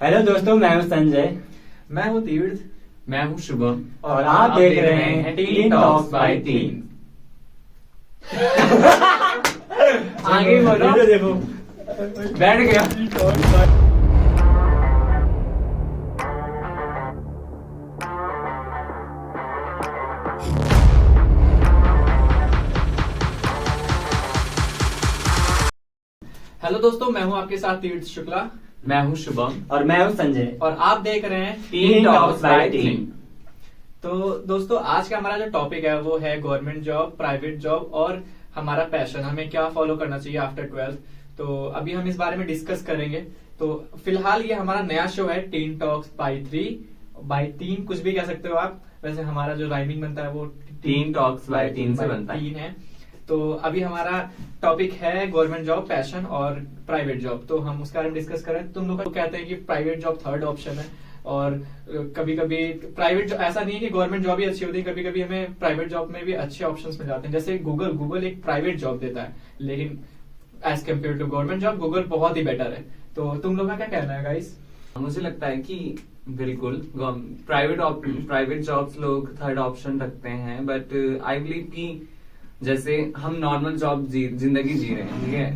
Hello दोस्तों, मैं हूं संजय। मैं हूँ तीर्थ। मैं हूँ शुभम और आप देख रहे हैं टीन टॉक्स बाय टीन। आगे बोलो। वीडियो देखो। बैठ गया। हेलो दोस्तों, मैं हूँ आपके साथ तीर्थ शुक्ला मैं हूँ शुभम और मैं हूं संजय। और आप देख रहे हैं टीन टॉक्स बाय टीन। तो दोस्तों, आज का हमारा जो टॉपिक है वो है गवर्नमेंट जॉब, प्राइवेट जॉब और हमारा पैशन, हमें क्या फॉलो करना चाहिए आफ्टर 12th। तो अभी हम इस बारे में डिस्कस करेंगे। तो फिलहाल ये हमारा नया शो है टीन टॉक्स बाय तीन, कुछ भी कह सकते हो आप। वैसे हमारा जो राइमिंग बनता है वो टीन टॉक्स बाय टीन से बनता है। तीन है। तो अभी हमारा टॉपिक है गवर्नमेंट जॉब, पैशन और प्राइवेट जॉब। तो हम उसके बारे में डिस्कस करें। तुम लोग कहते हैं कि प्राइवेट जॉब थर्ड ऑप्शन है, और कभी कभी प्राइवेट जॉब, ऐसा नहीं है कि गवर्नमेंट जॉब ही अच्छी होती है, कभी कभी हमें प्राइवेट जॉब में भी अच्छे ऑप्शंस मिल जाते हैं। जैसे गूगल एक प्राइवेट जॉब देता है, लेकिन as compare to government job Google बहुत ही बेटर है। तो तुम लोग का क्या कहना है गाइस? मुझे लगता है कि बिल्कुल प्राइवेट जॉब्स लोग थर्ड ऑप्शन रखते हैं, बट आई बिलीव कि जैसे हम नॉर्मल जॉब जिंदगी जी रहे हैं, ठीक है,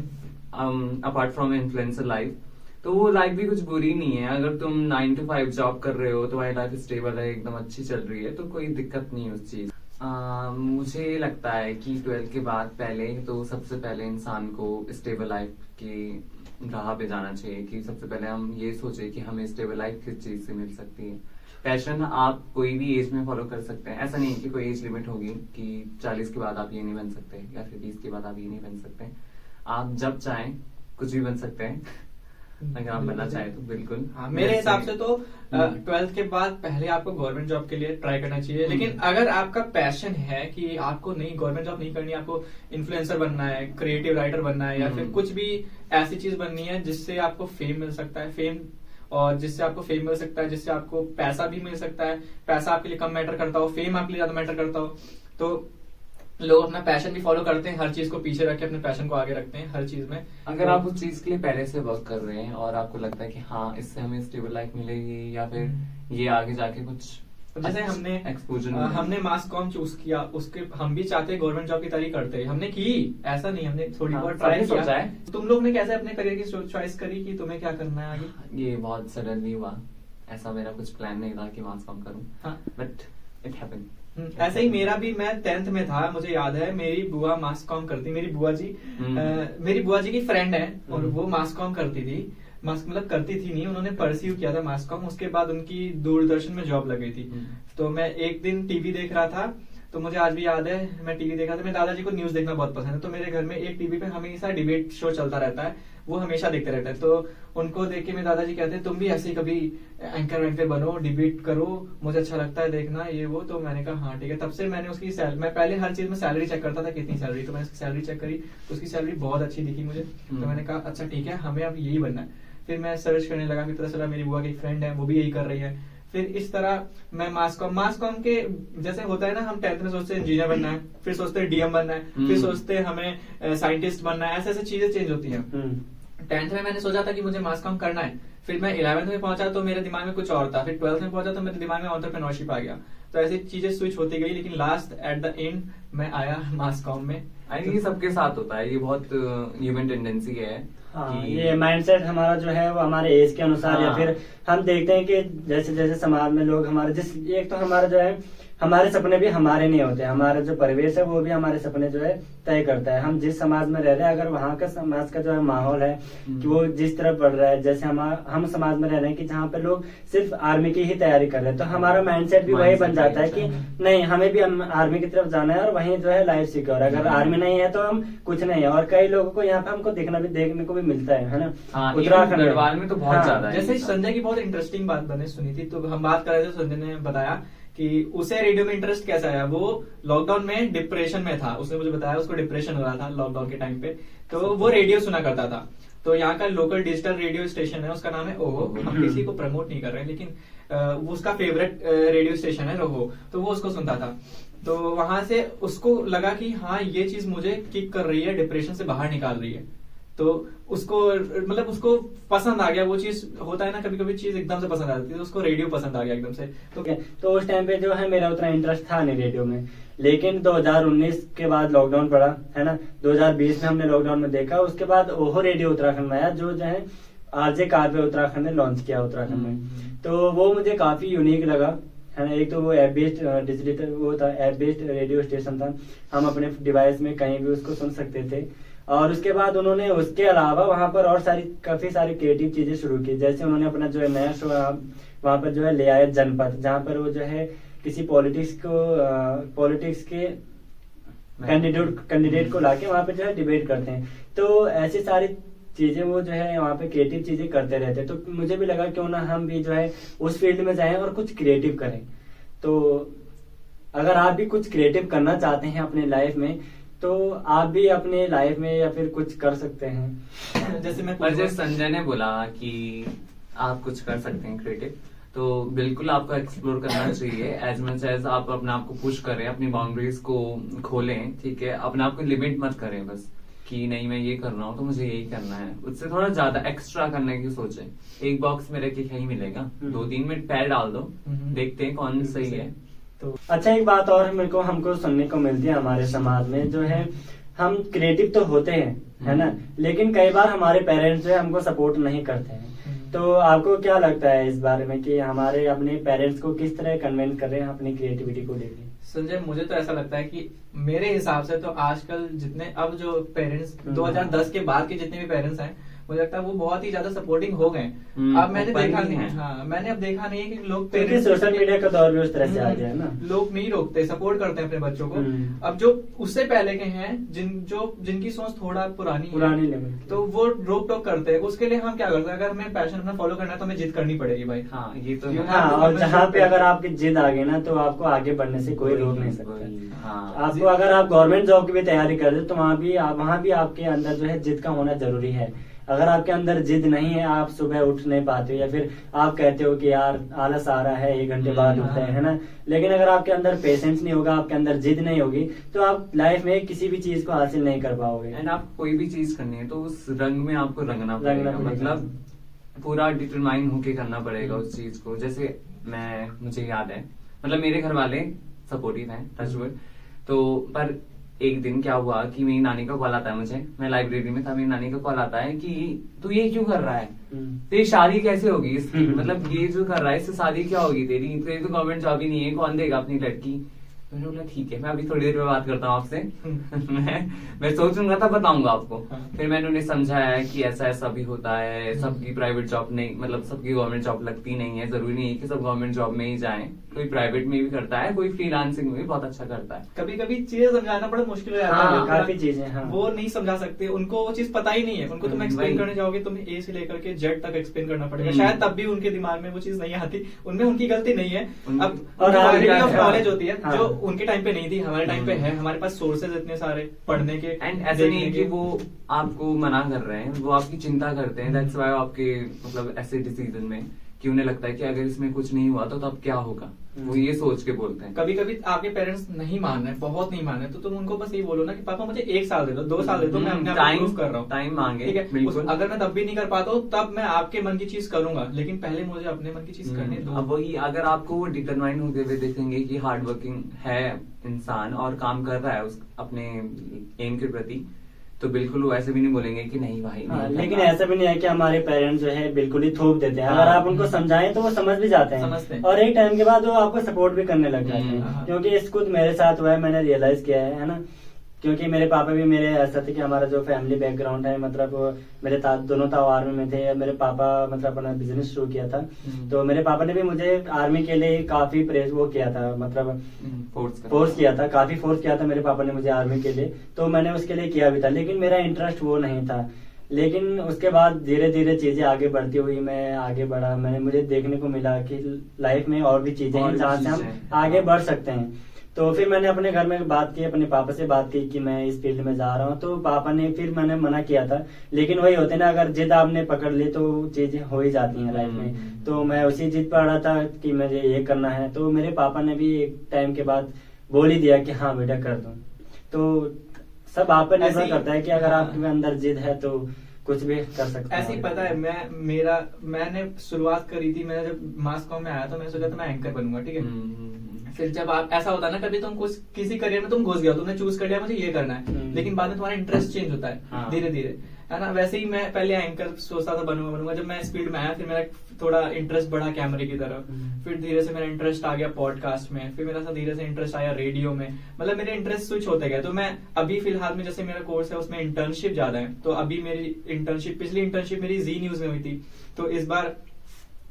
अपार्ट फ्रॉम इन्फ्लुएंसर लाइफ, तो वो लाइफ भी कुछ बुरी नहीं है। अगर तुम 9 to 5 जॉब कर रहे हो, तुम्हारी लाइफ स्टेबल है, एकदम अच्छी चल रही है, तो कोई दिक्कत नहीं है उस चीज। मुझे लगता है कि 12 के बाद पहले तो सबसे पहले इंसान को स्टेबल लाइफ की राह पे जाना चाहिए। कि सबसे पहले हम ये सोचे कि हमें स्टेबल लाइफ किस चीज से मिल सकती है। पैशन आप कोई भी एज में फॉलो कर सकते हैं, ऐसा नहीं है कि कोई एज लिमिट होगी कि 40 के बाद आप ये नहीं बन सकते या फिर 20 के बाद आप ये नहीं बन सकते। आप जब चाहें कुछ भी बन सकते हैं, अगर आप बनना चाहें तो बिल्कुल। हाँ, मेरे हिसाब से तो 12th के बाद पहले आपको गवर्नमेंट जॉब के लिए ट्राई करना चाहिए। लेकिन अगर आपका पैशन है कि आपको नहीं गवर्नमेंट जॉब नहीं करनी, आपको इन्फ्लुएंसर बनना है, क्रिएटिव राइटर बनना है, या फिर कुछ भी ऐसी चीज बननी है जिससे आपको फेम मिल सकता है, जिससे आपको पैसा भी मिल सकता है। पैसा आपके लिए कम मैटर करता हो, फेम आपके लिए ज्यादा मैटर करता हो, तो लोग अपना पैशन भी फॉलो करते हैं। हर चीज को पीछे रख के अपने पैशन को आगे रखते हैं हर चीज में। अगर आप उस चीज के लिए पहले से वर्क कर रहे हैं और आपको लगता है कि हाँ, इससे हमें स्टेबल लाइफ मिलेगी या फिर ये आगे जाके कुछ, जैसे हमने मास कॉम चूज किया, उसके हम भी चाहते गवर्नमेंट जॉब की तैयारी करते, हमने की, ऐसा नहीं, हमने थोड़ी बहुत ट्राई किया। तुम लोग ने कैसे अपने करियर की चॉइस करी कि तुम्हें क्या करना है आगे? ये बहुत सडनली हुआ, ऐसा मेरा कुछ प्लान नहीं था कि मास कॉम करूं, बट इट हैपेंड। ऐसे ही मेरा भी, मैं 10th में था, मुझे याद है मेरी बुआ मास कॉम करती, मेरी बुआ जी की फ्रेंड है और वो मास कॉम करती थी। मतलब करती थी नहीं, उन्होंने परस्यू किया था मास कॉम, उसके बाद उनकी दूरदर्शन में जॉब लग गई थी। तो मैं एक दिन टीवी देख रहा था, तो मुझे आज भी याद है, मैं टीवी देख रहा था। मेरे दादाजी को न्यूज देखना बहुत पसंद है, तो मेरे घर में एक टीवी पे हमेशा डिबेट शो चलता रहता है, वो हमेशा देखते रहते हैं। तो उनको देख के मेरे दादाजी कहते हैं तुम भी ऐसे ही कभी एंकर बनो, डिबेट करो, मुझे अच्छा लगता है देखना, ये वो। तो मैंने कहा हाँ ठीक है। तब से मैंने उसकी मैं पहले हर चीज में सैलरी चेक करता था, कितनी सैलरी, तो मैंने उसकी सैलरी चेक करी, तो उसकी सैलरी बहुत अच्छी दिखी मुझे। तो मैंने कहा अच्छा ठीक है, हमें अब यही बनना है। फिर मैं सर्च करने लगा, फिर पता चला मेरी बुआ की फ्रेंड है, वो भी यही कर रही है। फिर इस तरह मैं मास कॉम के, जैसे होता है ना, हम 10th में सोचते हैं इंजीनियर बनना है, फिर सोचते हैं डीएम बनना है, फिर सोचते हैं हमें साइंटिस्ट बनना है, ऐसे ऐसे चीजें चेंज होती हैं। 10th में मैंने सोचा था कि मुझे मास कॉम करना है, फिर मैं 11th में पहुंचा तो मेरे दिमाग में कुछ और था, फिर 12th में पहुंचा तो मेरे दिमाग में एंटरप्रेन्योरशिप आ गया। तो ऐसी चीजें स्विच होती गई, लेकिन लास्ट एट द एंड मैं आया मास कॉम में। ये सबके साथ होता है, ये बहुत ह्यूमन टेंडेंसी है। हाँ, ये माइंडसेट हमारा जो है वो हमारे एज के अनुसार, या फिर हम देखते हैं कि जैसे जैसे समाज में लोग हमारे, एक तो हमारा जो है, हमारे सपने भी हमारे नहीं होते, हमारा जो परिवेश है वो भी हमारे सपने जो है तय करता है। हम जिस समाज में रह रहे हैं, अगर वहाँ का समाज का जो है माहौल है कि वो जिस तरह बढ़ रहा है, जैसे हम समाज में रह रहे हैं कि जहाँ पे लोग सिर्फ आर्मी की ही तैयारी कर रहे हैं, तो हमारा माइंडसेट भी वही बन जाता है कि नहीं, हमें भी आर्मी की तरफ जाना है और वहीं जो है लाइफ सिक्योर। अगर आर्मी नहीं है तो हम कुछ नहीं है। और कई लोगों को यहाँ पे हमको देखने को भी मिलता है ना, उत्तराखंड में तो बहुत ज्यादा है। जैसे संजय की बहुत इंटरेस्टिंग बात मैंने सुनी थी, तो हम बात कर रहे थे, संजय ने बताया कि उसे रेडियो में इंटरेस्ट कैसा आया। वो लॉकडाउन में डिप्रेशन में था, उसने मुझे बताया उसको डिप्रेशन हो रहा था लॉकडाउन के टाइम पे, तो वो रेडियो सुना करता था। तो यहाँ का लोकल डिजिटल रेडियो स्टेशन है, उसका नाम है ओहो। हम किसी को प्रमोट नहीं कर रहे हैं, लेकिन वो उसका फेवरेट रेडियो स्टेशन है ओहो, तो वो उसको सुनता था। तो वहां से उसको लगा कि हाँ, ये चीज मुझे किक कर रही है, डिप्रेशन से बाहर निकाल रही है। तो उसको मतलब उसको पसंद आ गया वो चीज। होता है ना कभी कभी चीज एकदम से पसंद आती है, तो उसको रेडियो पसंद आ गया एकदम से। तो उस टाइम पे जो है मेरा उतना इंटरेस्ट था नहीं रेडियो में, लेकिन 2019 के बाद लॉकडाउन पड़ा है ना, 2020 में हमने लॉकडाउन में देखा, उसके बाद ओहो रेडियो उत्तराखंड में आया, जो है आरजे कार्य उत्तराखंड ने लॉन्च किया उत्तराखंड में। तो वो मुझे काफी यूनिक लगा है ना। एक तो वो ऐप बेस्ड डिजिटल वो था, ऐप बेस्ड रेडियो स्टेशन था, हम अपने डिवाइस में कहीं भी उसको सुन सकते थे। और उसके बाद उन्होंने उसके अलावा वहां पर और काफी सारी क्रिएटिव चीजें शुरू की, जैसे उन्होंने अपना जो है नया शो वहां पर जो है ले आया जनपद, जहाँ पर वो जो है किसी पॉलिटिक्स के कैंडिडेट को लाके वहां पे जो है डिबेट करते हैं। तो ऐसी सारी चीजें वो जो है वहाँ पे क्रिएटिव चीजें करते रहते हैं। तो मुझे भी लगा क्यों ना हम भी जो है उस फील्ड में जाएं और कुछ क्रिएटिव करें। तो अगर आप भी कुछ क्रिएटिव करना चाहते हैं अपने लाइफ में, तो आप भी अपने लाइफ में या फिर कुछ कर सकते हैं। जैसे संजय ने बोला कि आप कुछ कर सकते हैं क्रिएटिव, तो बिल्कुल आपको एक्सप्लोर करना चाहिए एज मच एज आप अपने आप को पुश करें, अपनी बाउंड्रीज को खोलें, ठीक है। अपने आप को लिमिट मत करें बस कि नहीं मैं ये कर रहा हूँ तो मुझे यही करना है, उससे थोड़ा ज्यादा एक्स्ट्रा करने की सोचें। एक बॉक्स में रह के क्या ही मिलेगा, 2-3 मिनट पैर डाल दो, देखते हैं कौन सही है। तो अच्छा एक बात और मेरे को हमको सुनने को मिलती है हमारे समाज में, जो है हम क्रिएटिव तो होते हैं है ना, लेकिन कई बार हमारे पेरेंट्स जो है हमको सपोर्ट नहीं करते हैं। तो आपको क्या लगता है इस बारे में कि हमारे अपने पेरेंट्स को किस तरह कन्विंस कर रहे हैं अपनी क्रिएटिविटी को लेकर? संजय मुझे तो ऐसा लगता है कि मेरे हिसाब से तो आजकल जितने अब जो पेरेंट्स 2010 के बाद के जितने भी पेरेंट्स हैं, मुझे लगता है वो बहुत ही ज्यादा सपोर्टिंग हो गए। अब मैंने देखा नहीं है, हाँ मैंने अब देखा नहीं है कि लोग क्योंकि सोशल मीडिया का दौर भी उस तरह से आ गया है ना, लोग नहीं रोकते, सपोर्ट करते हैं अपने बच्चों को। अब जो उससे पहले के हैं जिनकी सोच थोड़ा पुरानी है, तो वो रोक टोक करते हैं। उसके लिए हम क्या करते हैं, अगर हमें पैशन अपना फॉलो करना है तो हमें जिद करनी पड़ेगी भाई। हाँ ये तो हाँ, और जहाँ पे अगर आपकी जिद आ गई ना तो आपको आगे बढ़ने से कोई रोक नहीं सकता। हाँ, आपको अगर आप गवर्नमेंट जॉब की भी तैयारी कर रहे तो वहाँ भी आपके अंदर जो है जिद का होना जरूरी है। अगर आपके अंदर जिद नहीं है, आप सुबह उठ नहीं पाते हो या फिर आप कहते हो कि यार आलस आ रहा है 1 घंटे बाद उठते हैं है ना, लेकिन अगर आपके अंदर पेशेंस नहीं होगा, आपके अंदर जिद नहीं होगी, तो आप लाइफ में किसी भी चीज को हासिल नहीं कर पाओगे। एंड आप कोई भी चीज करनी है तो उस रंग में आपको रंगना पड़ेगा, मतलब पूरा डिटरमाइन होके करना पड़ेगा उस चीज को। जैसे मुझे याद है, मतलब मेरे घर वाले सपोर्टिव हैं टचवुड, तो पर एक दिन क्या हुआ कि मेरी नानी का कॉल आता है मुझे, मैं लाइब्रेरी में था, मेरी नानी का कॉल आता है कि तू ये क्यों कर रहा है, तेरी शादी कैसे होगी इसकी, मतलब ये जो कर रहा है इससे शादी क्या होगी तेरी तो गवर्नमेंट जॉब ही नहीं है, कौन देगा अपनी लड़की। मैंने बोला ठीक है मैं अभी थोड़ी देर में बात करता हूँ आपसे, मैं सोचूंगा तब बताऊंगा आपको। फिर मैंने उन्हें समझाया कि ऐसा ऐसा भी होता है, सबकी प्राइवेट जॉब नहीं, मतलब सबकी गवर्नमेंट जॉब लगती नहीं है, जरूरी नहीं है कि सब गवर्नमेंट जॉब में ही जाएं, कोई प्राइवेट में भी करता है, कोई फ्रीलांसिंग में भी बहुत अच्छा करता है। कभी कभी चीजें समझाना बड़ा मुश्किल हो जाता है, काफी चीजें वो नहीं समझा सकते, उनको वो चीज पता ही नहीं है। उनको तुम एक्सप्लेन करने जाओगे, तुम्हें ए से लेकर के जेड तक एक्सप्लेन करना पड़ेगा, शायद तब भी उनके दिमाग में वो चीज नहीं आती। उनमें उनकी गलती नहीं है, अब नॉलेज होती है जो उनके टाइम पे नहीं थी, हमारे टाइम पे है। हमारे पास सोर्सेज इतने सारे पढ़ने के, एंड ऐसा नहीं है कि वो आपको मना कर रहे हैं, वो आपकी चिंता करते हैं। दैट्स व्हाई आपके मतलब ऐसे डिसीजन में कि उन्हें लगता है कि अगर इसमें कुछ नहीं हुआ तो तब क्या होगा, वो ये सोच के बोलते हैं। कभी कभी आपके पेरेंट्स नहीं मान रहे, बहुत नहीं मान रहे, तो तुम उनको बस ये बोलो ना कि पापा मुझे 1 साल दे दो, 2 साल दे दो, मैं अपने आप को प्रूव कर रहा हूँ। टाइम मांगे, ठीक है, बिल्कुल। अगर मैं तब भी नहीं कर पाता हूँ तब मैं आपके मन की चीज करूंगा, लेकिन पहले मुझे अपने मन की चीज करने दो। अब वही, अगर आपको वो डिटरमाइन होते हुए देखेंगे कि हार्ड वर्किंग है इंसान और काम कर रहा है उस अपने एम के प्रति, तो बिल्कुल वो ऐसे भी नहीं बोलेंगे कि नहीं भाई नहीं। लेकिन ऐसा भी नहीं है कि हमारे पेरेंट्स जो है बिल्कुल ही थोप देते हैं। अगर आप उनको समझाएं तो वो समझ भी जाते हैं, और एक टाइम के बाद वो आपको सपोर्ट भी करने लग जाते हैं। क्योंकि इस खुद मेरे साथ हुआ है, मैंने रियलाइज किया है ना, क्योंकि मेरे पापा भी मेरे ऐसा थे कि हमारा जो फैमिली बैकग्राउंड है, मतलब मेरे दोनों ताऊ आर्मी में थे, मेरे पापा मतलब अपना बिजनेस शुरू किया था। तो मेरे पापा ने भी मुझे आर्मी के लिए काफी वो किया था, मतलब फोर्स किया था, काफी फोर्स किया था मेरे पापा ने मुझे आर्मी के लिए। तो मैंने उसके लिए किया भी था, लेकिन मेरा इंटरेस्ट वो नहीं था। लेकिन उसके बाद धीरे धीरे चीजें आगे बढ़ती हुई मैं आगे बढ़ा, मुझे देखने को मिला कि लाइफ में और भी चीजें हैं जहाँ से हम आगे बढ़ सकते हैं। तो फिर मैंने अपने घर में बात की, अपने पापा से बात की कि मैं इस फील्ड में जा रहा हूँ। तो पापा ने, फिर मैंने मना किया था, लेकिन वही होते ना, अगर जिद आपने पकड़ ली तो चीजें हो ही जाती हैं लाइफ में। तो मैं उसी जिद पर अड़ा था कि मुझे ये करना है। तो मेरे पापा ने भी एक टाइम के बाद बोल ही दिया कि हाँ बेटा कर दो। तो सब आप पर निर्भर करता है कि अगर आपके अंदर जिद है तो कुछ भी कर सकते हैं। ऐसे ही पता है मैंने शुरुआत करी थी, मैंने जब मास कॉम में आया तो मैंने सोचा था मैं एंकर बनूंगा, ठीक है। फिर जब आप ऐसा होता है ना, कभी तुम कुछ किसी करियर में तुम घुस गए हो, तुमने चूज कर लिया मुझे ये करना है, लेकिन बाद में तुम्हारा इंटरेस्ट चेंज होता है हाँ। धीरे धीरे, है ना। वैसे ही मैं पहले एंकर सोचता था बनूंगा, जब मैं इस फील्ड में आया फिर मेरा थोड़ा इंटरेस्ट बढ़ा कैमरे की तरफ, फिर धीरे से मेरा इंटरेस्ट आ गया पॉडकास्ट में, फिर मेरा धीरे से इंटरेस्ट आया रेडियो में, मतलब मेरे इंटरेस्ट स्विच होते गए। तो मैं अभी फिलहाल में जैसे मेरा कोर्स है उसमें इंटर्नशिप ज्यादा है, तो अभी मेरी पिछली इंटर्नशिप मेरी जी न्यूज में हुई थी, तो इस बार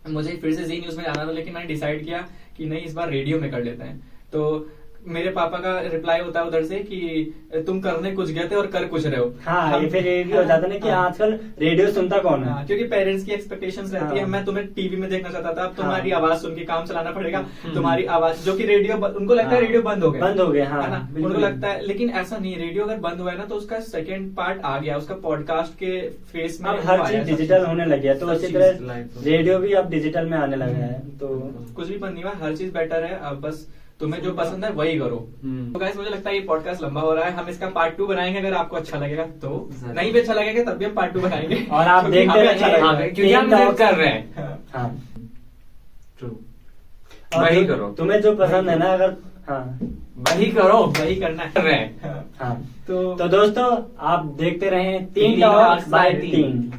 मुझे फिर से जी न्यूज में जाना था, लेकिन मैंने डिसाइड किया कि नहीं इस बार रेडियो में कर लेते हैं। तो मेरे पापा का रिप्लाई होता है उधर से कि तुम करने कुछ गए थे और कर कुछ रहे हो। हाँ, ये फिर ये भी हो जाता है ना कि आजकल रेडियो सुनता कौन है। हाँ, क्योंकि पेरेंट्स की एक्सपेक्टेशंस रहती है, हाँ। मैं तुम्हें टीवी में देखना चाहता था, अब तुम्हारी हाँ। आवाज सुन के काम चलाना पड़ेगा, तुम्हारी आवाज, जो कि रेडियो उनको लगता है रेडियो बंद हो गया, बंद हो गया, हाँ, है ना, बिल्कुल। उनको लगता है, लेकिन ऐसा नहीं, रेडियो अगर बंद हुआ है ना तो उसका सेकंड पार्ट आ गया, उसका पॉडकास्ट के फेस में अब हर वो चीज आया, सब डिजिटल चीज़। होने लगी है, तो सब उसी चीज़ तरह live हो। रेडियो भी अब डिजिटल में आने लगा है। तो कुछ भी बंद नहीं हुआ, हर चीज बेटर है, अब बस तुम्हें जो पसंद है वही करो। तो गाइस मुझे लगता है ये पॉडकास्ट लंबा हो रहा है, हम इसका पार्ट 2 बनाएंगे अगर आपको अच्छा लगेगा तो, नहीं भी अच्छा लगेगा तब भी हम पार्ट 2 बनाएंगे। और आप क्योंकि देखते हमें अच्छा रहिए। लगेगा। हाँ, क्योंकि हम relate कर रहे हैं। हाँ। हाँ, ट्रू, और वही जो- करो, तुम्हें जो पसंद है ना, अगर हाँ वही करो, वही करना कर रहे है। हैं। हाँ। हाँ, तो तो दोस्तों आप देखते रहें 3 तीन टॉक्स टॉक्स बाय बाय 3।